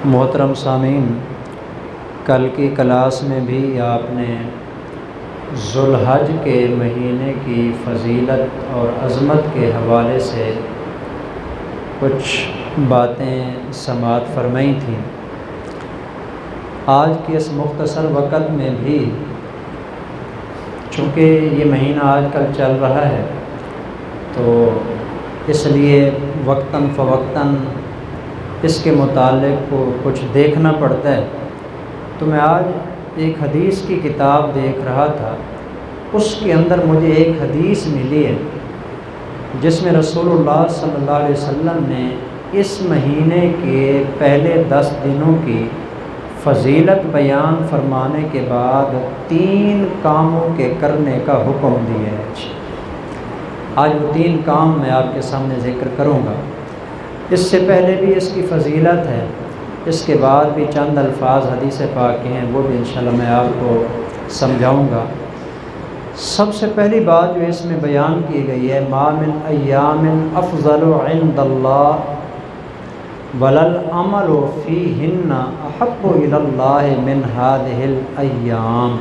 محترم سامعین، کل کی کلاس میں بھی آپ نے ذوالحج کے مہینے کی فضیلت اور عظمت کے حوالے سے کچھ باتیں سماعت فرمائی تھیں۔ آج کے اس مختصر وقت میں بھی چونکہ یہ مہینہ آج کل چل رہا ہے تو اس لیے وقتاً فوقتاً اس کے متعلق کو کچھ دیکھنا پڑتا ہے۔ تو میں آج ایک حدیث کی کتاب دیکھ رہا تھا، اس کے اندر مجھے ایک حدیث ملی ہے جس میں رسول اللہ صلی اللہ علیہ وسلم نے اس مہینے کے پہلے 10 دنوں کی فضیلت بیان فرمانے کے بعد 3 کاموں کے کرنے کا حکم دیا ہے۔ آج وہ 3 کام میں آپ کے سامنے ذکر کروں گا۔ اس سے پہلے بھی اس کی فضیلت ہے، اس کے بعد بھی چند الفاظ حدیث پاک کے ہیں، وہ بھی انشاءاللہ میں آپ کو سمجھاؤں گا۔ سب سے پہلی بات جو اس میں بیان کی گئی ہے، ما من ایام افضل عند اللہ وللعمل فیہن احب الی اللہ من ہذہ الایام۔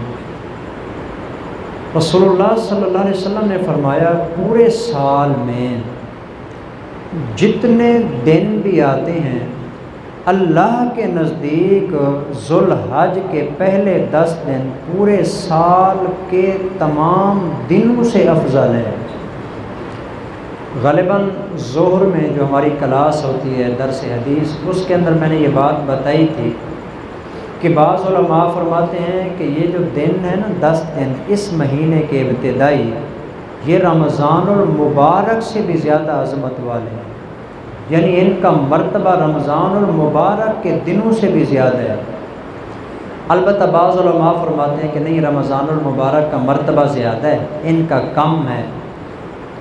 رسول اللہ صلی اللہ علیہ وسلم نے فرمایا پورے سال میں جتنے دن بھی آتے ہیں اللہ کے نزدیک ذوالحج کے پہلے 10 دن پورے سال کے تمام دنوں سے افضل ہے۔ غالباً ظہر میں جو ہماری کلاس ہوتی ہے درس حدیث، اس کے اندر میں نے یہ بات بتائی تھی کہ بعض علماء فرماتے ہیں کہ یہ جو دن ہے نا 10 دن اس مہینے کے ابتدائی، یہ رمضان المبارک سے بھی زیادہ عظمت والے ہیں، یعنی ان کا مرتبہ رمضان المبارک کے دنوں سے بھی زیادہ ہے۔ البتہ بعض علماء فرماتے ہیں کہ نہیں، رمضان المبارک کا مرتبہ زیادہ ہے، ان کا کم ہے۔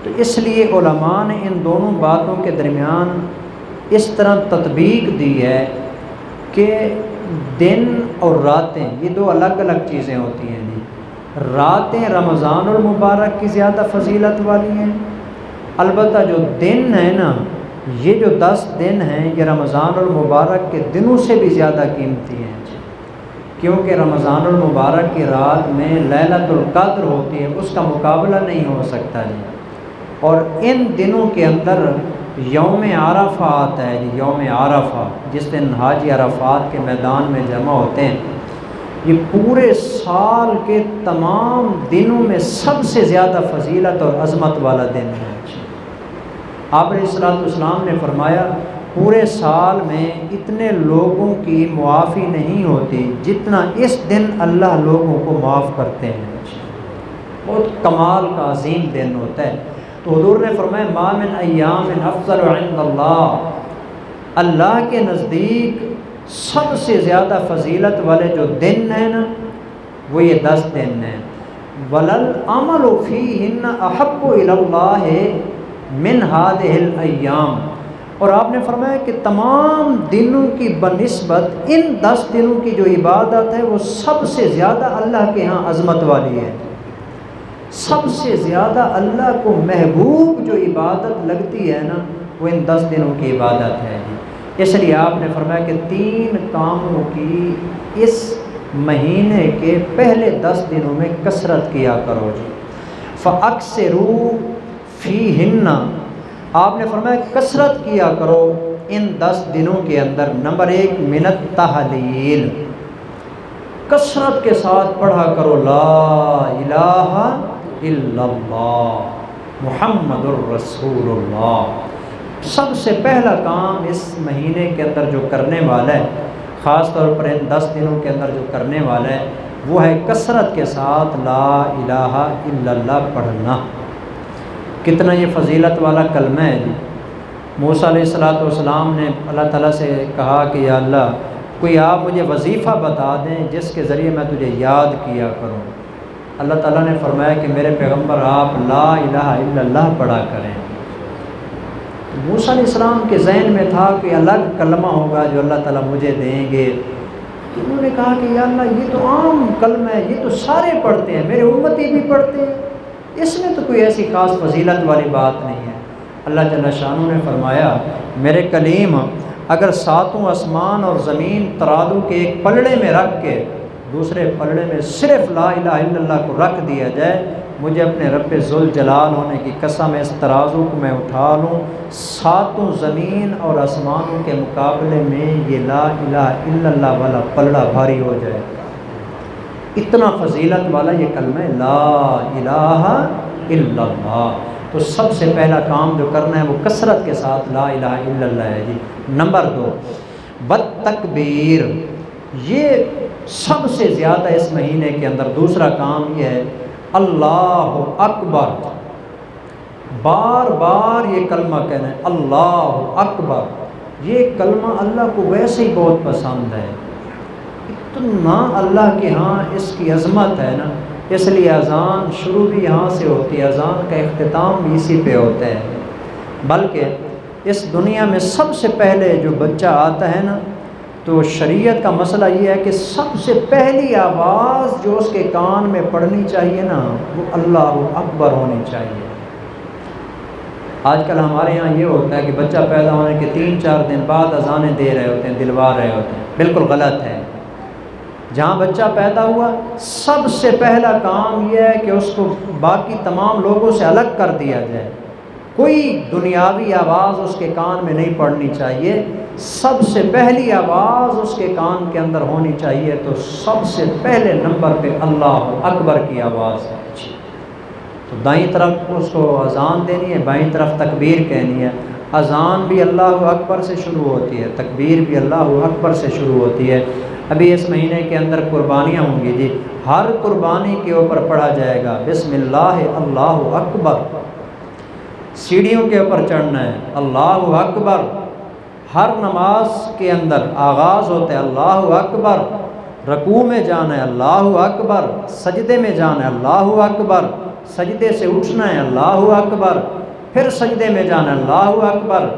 تو اس لیے علماء نے ان دونوں باتوں کے درمیان اس طرح تطبیق دی ہے کہ دن اور راتیں یہ 2 الگ الگ چیزیں ہوتی ہیں۔ راتیں رمضان المبارک کی زیادہ فضیلت والی ہیں، البتہ جو دن ہیں نا، یہ جو 10 دن ہیں یہ رمضان المبارک کے دنوں سے بھی زیادہ قیمتی ہیں، کیونکہ رمضان المبارک کی رات میں لیلۃ القدر ہوتی ہے، اس کا مقابلہ نہیں ہو سکتا جی۔ اور ان دنوں کے اندر یوم عرفہ آتا ہے، یوم عرفہ جس دن حاجی عرفات کے میدان میں جمع ہوتے ہیں، یہ پورے سال کے تمام دنوں میں سب سے زیادہ فضیلت اور عظمت والا دن ہے۔ آپ علیہ الصلوۃ والسلام نے فرمایا پورے سال میں اتنے لوگوں کی معافی نہیں ہوتی جتنا اس دن اللہ لوگوں کو معاف کرتے ہیں۔ بہت کمال کا عظیم دن ہوتا ہے۔ تو حضور نے فرمایا ما من ایام افضل عند اللہ، اللہ کے نزدیک سب سے زیادہ فضیلت والے جو دن ہیں نا وہ یہ 10 دن ہیں۔ وللعمل فیہن احب الی اللہ من ہذہ الایام، اور آپ نے فرمایا کہ تمام دنوں کی بنسبت ان 10 دنوں کی جو عبادت ہے وہ سب سے زیادہ اللہ کے ہاں عظمت والی ہے، سب سے زیادہ اللہ کو محبوب جو عبادت لگتی ہے نا وہ ان 10 دنوں کی عبادت ہے۔ اس لیے آپ نے فرمایا کہ 3 کاموں کی اس مہینے کے پہلے 10 دنوں میں کثرت کیا کرو جی۔ فَأَكْثِرُوا فِيهِنَّ، آپ نے فرمایا کثرت کیا کرو ان 10 دنوں کے اندر۔ نمبر 1 من التحلیل، کثرت کے ساتھ پڑھا کرو لا الہ الا اللہ محمد الرسول اللہ۔ سب سے پہلا کام اس مہینے کے اندر جو کرنے والا ہے، خاص طور پر ان 10 دنوں کے اندر جو کرنے والا ہے، وہ ہے کثرت کے ساتھ لا الہ الا اللہ پڑھنا۔ کتنا یہ فضیلت والا کلمہ ہے جی۔ موسیٰ علیہ الصلوۃ والسلام نے اللہ تعالیٰ سے کہا کہ یا اللہ کوئی آپ مجھے وظیفہ بتا دیں جس کے ذریعے میں تجھے یاد کیا کروں۔ اللہ تعالیٰ نے فرمایا کہ میرے پیغمبر آپ لا الہ الا اللہ پڑھا کریں۔ موسیٰ علیہ السلام کے ذہن میں تھا کہ الگ کلمہ ہوگا جو اللہ تعالیٰ مجھے دیں گے، تو انہوں نے کہا کہ یا اللہ یہ تو عام کلمہ ہے، یہ تو سارے پڑھتے ہیں، میرے امتی بھی پڑھتے ہیں، اس میں تو کوئی ایسی خاص فضیلت والی بات نہیں ہے۔ اللہ جل شانہ نے فرمایا میرے کلیم اگر ساتوں آسمان اور زمین ترازو کے ایک پلڑے میں رکھ کے دوسرے پلڑے میں صرف لا الہ الا اللہ کو رکھ دیا جائے، مجھے اپنے رب ذوالجلال ہونے کی قسم اس ترازو کو میں اٹھا لوں، ساتوں زمین اور آسمانوں کے مقابلے میں یہ لا الہ الا اللہ والا پلڑا بھاری ہو جائے۔ اتنا فضیلت والا یہ کلمہ ہے لا الہ الا اللہ۔ تو سب سے پہلا کام جو کرنا ہے وہ کثرت کے ساتھ لا الہ الا اللہ ہے جی۔ نمبر 2 بالتکبیر، یہ سب سے زیادہ اس مہینے کے اندر دوسرا کام یہ ہے اللہ اکبر، بار بار یہ کلمہ کہنا ہے اللہ اکبر۔ یہ کلمہ اللہ کو ویسے ہی بہت پسند ہے، اتنا اللہ کے ہاں اس کی عظمت ہے نا، اس لیے اذان شروع بھی یہاں سے ہوتی ہے، اذان کا اختتام بھی اسی پہ ہوتا ہے۔ بلکہ اس دنیا میں سب سے پہلے جو بچہ آتا ہے نا، تو شریعت کا مسئلہ یہ ہے کہ سب سے پہلی آواز جو اس کے کان میں پڑنی چاہیے نا، وہ اللہ اکبر ہونی چاہیے۔ آج کل ہمارے یہاں یہ ہوتا ہے کہ بچہ پیدا ہونے کے 3-4 دن بعد اذانیں دے رہے ہوتے ہیں، دلوا رہے ہوتے ہیں، بالکل غلط ہے۔ جہاں بچہ پیدا ہوا سب سے پہلا کام یہ ہے کہ اس کو باقی تمام لوگوں سے الگ کر دیا جائے، کوئی دنیاوی آواز اس کے کان میں نہیں پڑنی چاہیے، سب سے پہلی آواز اس کے کان کے اندر ہونی چاہیے، تو سب سے پہلے نمبر پہ اللہ اکبر کی آواز ہے۔ تو دائیں طرف اس کو اذان دینی ہے، بائیں طرف تکبیر کہنی ہے۔ اذان بھی اللہ اکبر سے شروع ہوتی ہے، تکبیر بھی اللہ اکبر سے شروع ہوتی ہے۔ ابھی اس مہینے کے اندر قربانیاں ہوں گی جی، ہر قربانی کے اوپر پڑھا جائے گا بسم اللہ اللہ اکبر، سیڑھیوں کے اوپر چڑھنا ہے اللہ اکبر، ہر نماز کے اندر آغاز ہوتا ہے اللہ اکبر، رکوع میں جانا ہے اللہ اکبر، سجدے میں جانا ہے اللہ اکبر، سجدے سے اٹھنا ہے اللہ اکبر، پھر سجدے میں جانا ہے اللہ اکبر،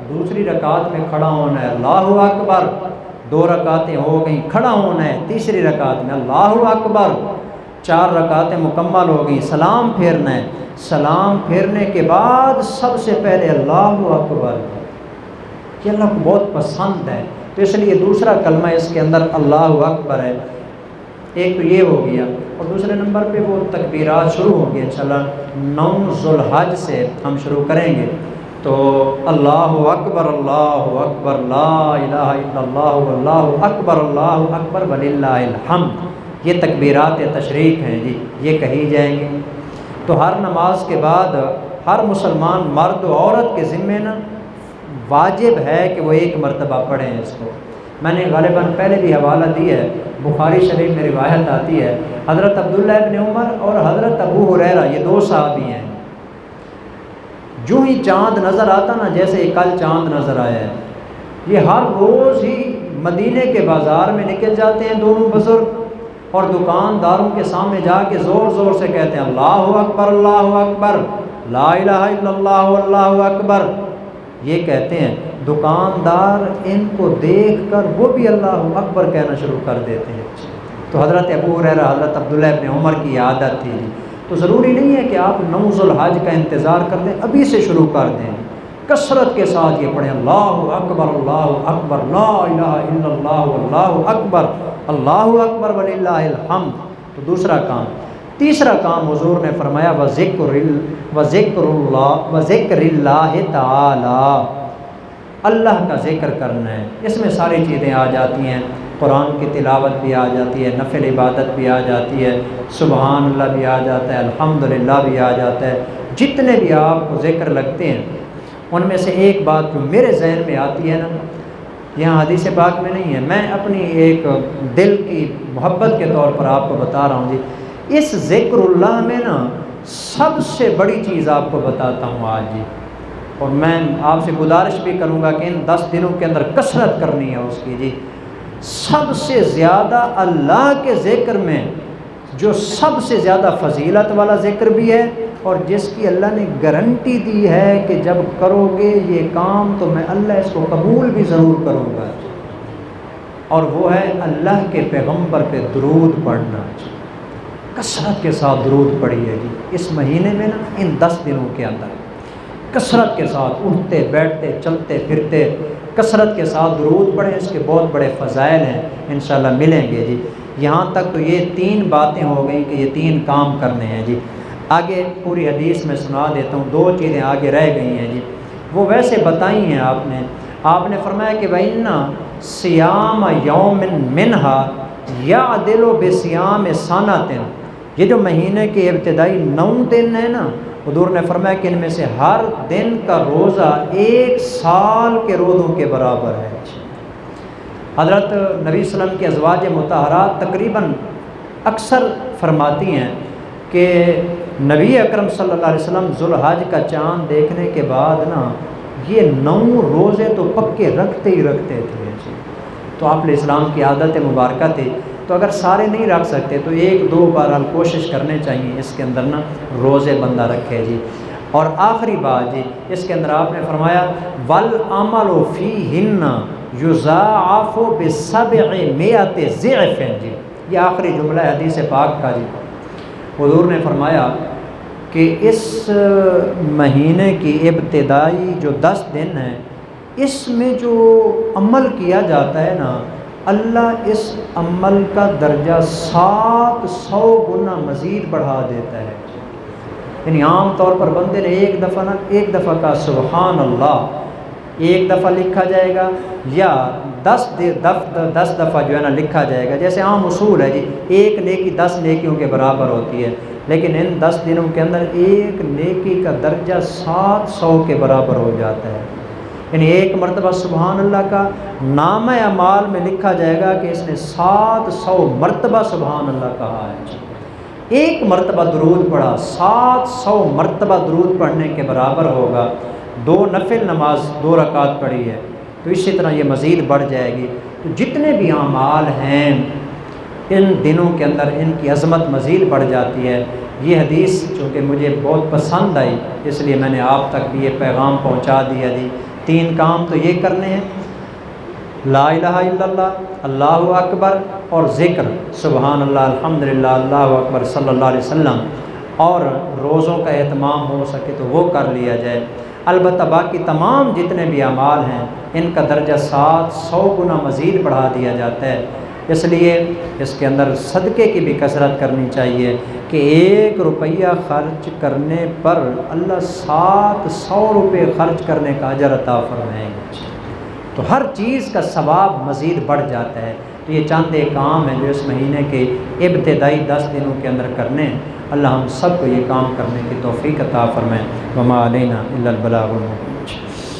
دوسری رکعت میں کھڑا ہونا ہے اللہ اکبر، 2 رکعتیں ہو گئیں، کھڑا ہونا ہے تیسری رکعت میں اللہ اکبر، 4 رکعتیں مکمل ہو گئیں، سلام پھیرنا ہے، سلام پھیرنے کے بعد سب سے پہلے اللہ اکبر، یہ اللہ کو بہت پسند ہے، تو اس لیے دوسرا کلمہ اس کے اندر اللہ اکبر ہے۔ ایک تو یہ ہو گیا، اور دوسرے نمبر پہ وہ تکبیرات شروع ہوں گے انشاءاللہ 9 ذوالحج سے ہم شروع کریں گے۔ تو اللہ اکبر لا الہ الا اللہ واللہ اکبر وللہ الحمد، یہ تکبیرات تشریق ہیں جی، یہ کہی جائیں گے۔ تو ہر نماز کے بعد ہر مسلمان مرد و عورت کے ذمے نا واجب ہے کہ وہ 1 مرتبہ پڑھیں اس کو۔ میں نے غالباً پہلے بھی حوالہ دیا ہے، بخاری شریف میں روایت آتی ہے، حضرت عبداللہ ابن عمر اور حضرت ابو ہریرہ، یہ 2 صحابی ہیں، جو ہی چاند نظر آتا نا، جیسے کل چاند نظر آیا ہے، یہ ہر روز ہی مدینے کے بازار میں نکل جاتے ہیں دونوں بزرگ، اور دکانداروں کے سامنے جا کے زور زور سے کہتے ہیں اللہ اکبر لا الہ الا اللہ واللہ اکبر، یہ کہتے ہیں۔ دکاندار ان کو دیکھ کر وہ بھی اللہ اکبر کہنا شروع کر دیتے ہیں۔ تو حضرت ابو ہریرہ، حضرت عبداللہ ابن عمر کی عادت تھی، تو ضروری نہیں ہے کہ آپ 9 ذوالحج کا انتظار کر دیں، ابھی سے شروع کر دیں، کثرت کے ساتھ یہ پڑھیں اللہ اکبر لا الہ الا اللہ واللہ اکبر وللہ الحمد۔ تو دوسرا کام۔ تیسرا کام حضور نے فرمایا وذکر اللہ تعالی، اللہ کا ذکر کرنا ہے، اس میں ساری چیزیں آ جاتی ہیں، قرآن کی تلاوت بھی آ جاتی ہے، نفل عبادت بھی آ جاتی ہے، سبحان اللہ بھی آ جاتا ہے، الحمدللہ بھی آ جاتا ہے، جتنے بھی آپ کو ذکر لگتے ہیں ان میں سے ایک بات جو میرے ذہن میں آتی ہے نا، یہاں حدیث پاک میں نہیں ہے، میں اپنی ایک دل کی محبت کے طور پر آپ کو بتا رہا ہوں جی، اس ذکر اللہ میں نا سب سے بڑی چیز آپ کو بتاتا ہوں آج جی، اور میں آپ سے گزارش بھی کروں گا کہ ان 10 دنوں کے اندر کثرت کرنی ہے اس کی جی۔ سب سے زیادہ اللہ کے ذکر میں جو سب سے زیادہ فضیلت والا ذکر بھی ہے، اور جس کی اللہ نے گارنٹی دی ہے کہ جب کرو گے یہ کام تو میں اللہ اس کو قبول بھی ضرور کروں گا، اور وہ ہے اللہ کے پیغمبر پہ درود پڑھنا۔ کثرت کے ساتھ درود پڑھیے جی اس مہینے میں نا، ان 10 دنوں کے اندر کثرت کے ساتھ، اٹھتے بیٹھتے چلتے پھرتے کثرت کے ساتھ درود پڑھیں، اس کے بہت بڑے فضائل ہیں، انشاءاللہ ملیں گے جی۔ یہاں تک تو یہ 3 باتیں ہو گئیں کہ یہ 3 کام کرنے ہیں جی۔ آگے پوری حدیث میں سنا دیتا ہوں، 2 چیزیں آگے رہ گئی ہیں جی، وہ ویسے بتائی ہیں آپ نے فرمایا کہ وَإِنَّ صِيَامَ يَوْمٍ مِّنْهَا يَعْدِلُ بِصِيَامِ سَنَةٍ، یہ جو مہینے کے ابتدائی 9 دن ہیں نا، حضور نے فرمایا کہ ان میں سے ہر دن کا روزہ 1 سال کے روزوں کے برابر ہے۔ حضرت نبی صلی اللہ علیہ وسلم کی ازواج مطہرات تقریباً اکثر فرماتی ہیں کہ نبی اکرم صلی اللہ علیہ وسلم ذوالحج کا چاند دیکھنے کے بعد نا یہ 9 روزے تو پکے رکھتے ہی رکھتے تھے جی۔ تو آپ علیہ السلام کی عادت مبارکہ تھی، تو اگر سارے نہیں رکھ سکتے تو 1-2 بار کوشش کرنے چاہیے اس کے اندر نا روزے بندہ رکھے جی۔ اور آخری بات جی، اس کے اندر آپ نے فرمایا وَالْعَمَلُ فِيهِنَّ يُضَاعَفُ ب700 ضِعْفٍ جی، یہ آخری جملہ ہے حدیث پاک کا جی۔ حضور نے فرمایا کہ اس مہینے کی ابتدائی جو 10 دن ہیں، اس میں جو عمل کیا جاتا ہے نا، اللہ اس عمل کا درجہ 700 گنا مزید بڑھا دیتا ہے۔ یعنی عام طور پر بندے نے ایک دفعہ کا سبحان اللہ 1 دفعہ لکھا جائے گا، یا 10 دفعہ جو ہے نا لکھا جائے گا، جیسے عام اصول ہے جی، 1 نیکی 10 نیکیوں کے برابر ہوتی ہے، لیکن ان 10 دنوں کے اندر 1 نیکی کا درجہ 700 کے برابر ہو جاتا ہے۔ یعنی 1 مرتبہ سبحان اللہ کا نامہ اعمال میں لکھا جائے گا کہ اس نے 700 مرتبہ سبحان اللہ کہا ہے۔ 1 مرتبہ درود پڑھا 700 مرتبہ درود پڑھنے کے برابر ہوگا۔ 2 نفل نماز 2 رکعت پڑھی ہے تو اسی طرح یہ مزید بڑھ جائے گی۔ تو جتنے بھی اعمال ہیں ان دنوں کے اندر ان کی عظمت مزید بڑھ جاتی ہے۔ یہ حدیث چونکہ مجھے بہت پسند آئی اس لیے میں نے آپ تک بھی یہ پیغام پہنچا دیا جی۔ 3 کام تو یہ کرنے ہیں، لا الہ الا اللہ، اللہ اکبر، اور ذکر سبحان اللہ، الحمدللہ، اللہ اکبر، صلی اللہ علیہ وسلم، اور روزوں کا اہتمام ہو سکے تو وہ کر لیا جائے۔ البتہ باقی تمام جتنے بھی اعمال ہیں ان کا درجہ 700 گنا مزید بڑھا دیا جاتا ہے۔ اس لیے اس کے اندر صدقے کی بھی کثرت کرنی چاہیے کہ 1 روپیہ خرچ کرنے پر اللہ 700 روپے خرچ کرنے کا اجر عطا فرمائیں گے، تو ہر چیز کا ثواب مزید بڑھ جاتا ہے۔ تو یہ چند ایک کام ہیں جو اس مہینے کے ابتدائی 10 دنوں کے اندر کرنے ہیں۔ اللہ ہم سب کو یہ کام کرنے کی توفیق عطا فرمائے۔ وما علینا الا البلاغ المبین۔